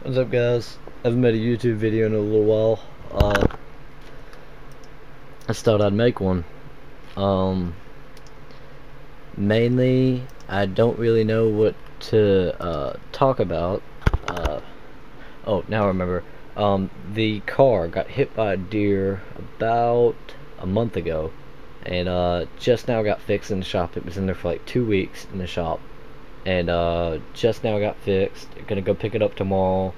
What's up, guys? I haven't made a YouTube video in a little while. I just thought I'd make one. Mainly, I don't really know what to talk about. Oh, now I remember. The car got hit by a deer about a month ago, and just now got fixed in the shop. It was in there for like 2 weeks in the shop, and just now got fixed. Gonna go pick it up tomorrow.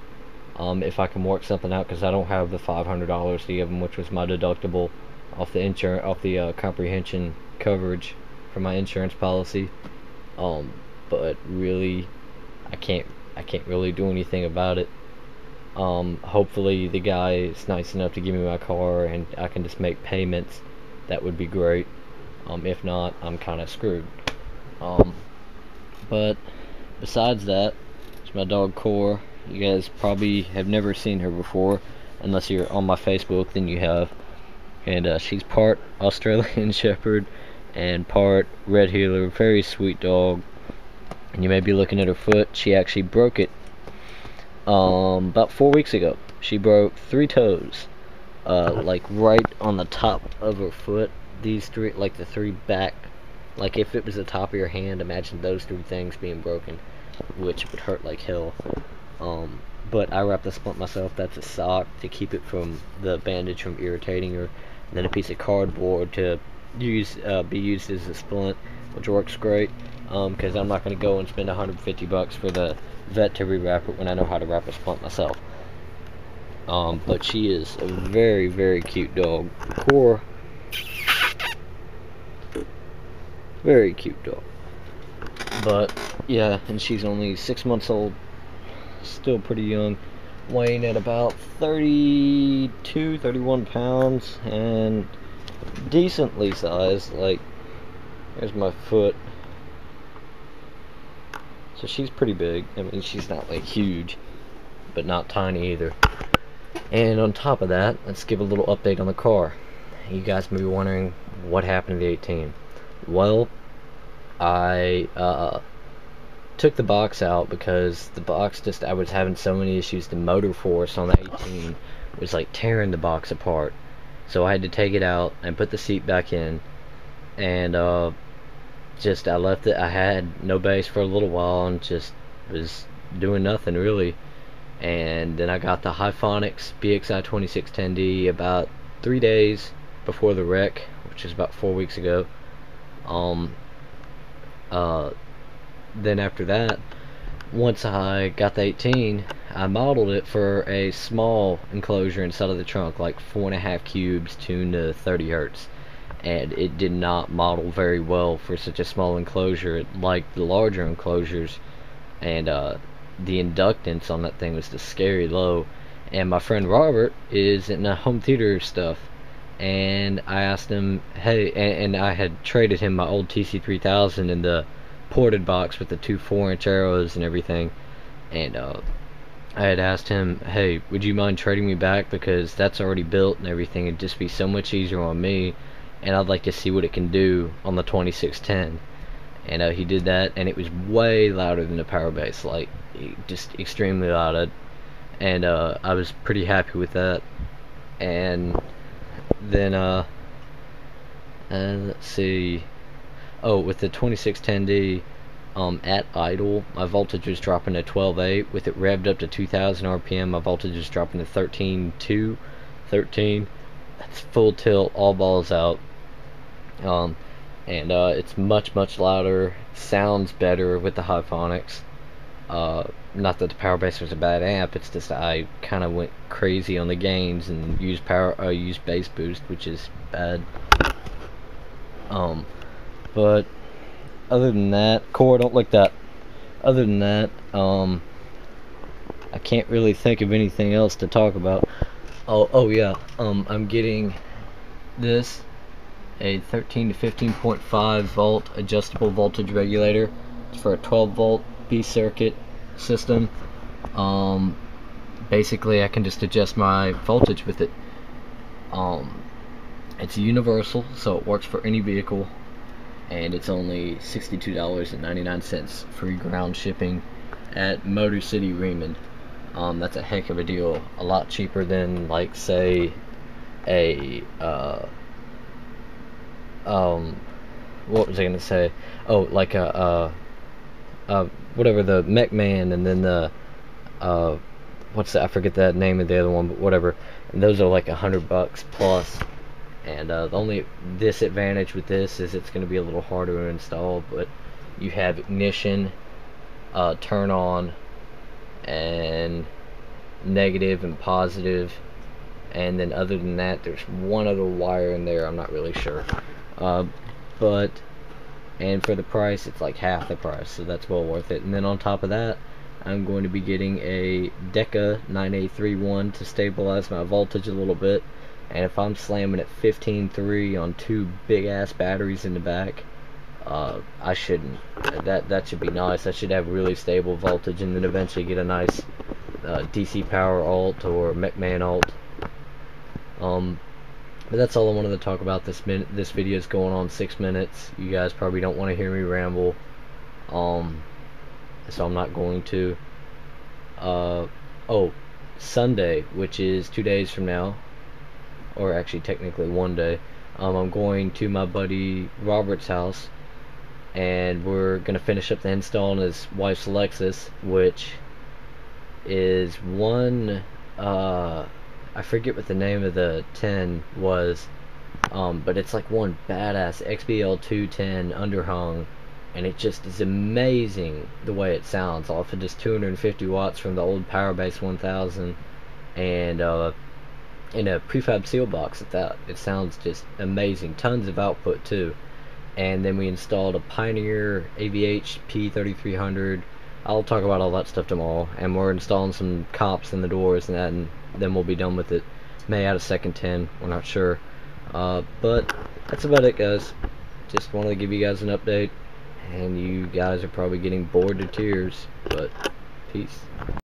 If I can work something out, because I don't have the $500 to give them, which was my deductible off the insurance, off the comprehension coverage for my insurance policy. But really, I can't really do anything about it. Hopefully the guy is nice enough to give me my car and I can just make payments. That would be great. If not, I'm kind of screwed. But besides that, it's my dog Core. You guys probably have never seen her before, unless you're on my Facebook, then you have. And she's part Australian Shepherd and part Red Heeler. Very sweet dog. And you may be looking at her foot. She actually broke it about 4 weeks ago. She broke 3 toes, like right on the top of her foot. These 3, like the 3 back, like if it was the top of your hand, imagine those 3 things being broken, which would hurt like hell. But I wrapped the splint myself. That's a sock to keep it from the bandage from irritating her, and then a piece of cardboard to use be used as a splint, which works great, because I'm not going to go and spend $150 for the vet to rewrap it when I know how to wrap a splint myself. But she is a very, very cute dog. Core, very cute dog. But yeah, and she's only 6 months old. Still pretty young, weighing at about 32, 31 pounds, and decently sized. Like, there's my foot. So she's pretty big. I mean, she's not like huge, but not tiny either. And on top of that, let's give a little update on the car. You guys may be wondering what happened to the 18. Well, I took the box out because the box I was having so many issues. The motor force on the 18 was like tearing the box apart, so I had to take it out and put the seat back in, and I left it. I had no bass for a little while and just was doing nothing really. And then I got the Hyphonics BXI 2610D about 3 days before the wreck, which is about 4 weeks ago. Then after that, once I got the 18, I modeled it for a small enclosure inside of the trunk, like 4.5 cubes tuned to 30 hertz, and it did not model very well for such a small enclosure. It liked the larger enclosures, and the inductance on that thing was just scary low. And my friend Robert is in the home theater stuff, and I asked him, hey, and I had traded him my old TC3000 in the ported box with the 2 4-inch arrows and everything, and I had asked him, hey, would you mind trading me back, because that's already built and everything. It'd just be so much easier on me, and I'd like to see what it can do on the 2610. And he did that, and it was way louder than the power bass, like just extremely loud, and I was pretty happy with that. And then let's see. Oh, with the 2610D, at idle, my voltage was dropping to 12.8. With it revved up to 2,000 RPM, my voltage is dropping to 13.2, 13. That's full tilt, all balls out. And it's much, much louder. Sounds better with the Hyphonics. Not that the power bass was a bad amp. It's just I kind of went crazy on the gains and used bass boost, which is bad. But other than that, Core, don't like that. Other than that, I can't really think of anything else to talk about. Oh yeah, I'm getting this, a 13 to 15.5 volt adjustable voltage regulator. It's for a 12 volt B circuit system. Basically I can just adjust my voltage with it. It's universal, so it works for any vehicle, and it's only $62.99, free ground shipping at Motor City Reman. That's a heck of a deal. A lot cheaper than, like, say, a what was I gonna say? Oh, like whatever, the Mech Man, and then the uh what's that? I forget that name of the other one, but whatever. And those are like $100 plus. And the only disadvantage with this is it's going to be a little harder to install, but you have ignition, turn on, and negative and positive, and then other than that there's one other wire in there, I'm not really sure, but and for the price it's like half the price, so that's well worth it. And then on top of that, I'm going to be getting a Deca 9831 to stabilize my voltage a little bit, and if I'm slamming at 15.3 on two big ass batteries in the back, I shouldn't, that should be nice. I should have really stable voltage, and then eventually get a nice DC power alt or MechMan alt. But that's all I wanted to talk about. This video is going on 6 minutes. You guys probably don't want to hear me ramble, so I'm not going to. Oh, Sunday, which is 2 days from now, or actually technically 1 day, I'm going to my buddy Robert's house, and we're gonna finish up the install on his wife's Lexus, which is one, I forget what the name of the 10 was, but it's like one badass XBL 210 underhung, and it just is amazing the way it sounds off of just 250 watts from the old Powerbase 1000, and in a prefab seal box at that. It sounds just amazing, tons of output too. And then we installed a Pioneer AVH P3300. I'll talk about all that stuff tomorrow. And we're installing some cops in the doors and that, and then we'll be done with it. May add a second 10, we're not sure. But that's about it, guys. Just wanted to give you guys an update, and you guys are probably getting bored to tears, but peace.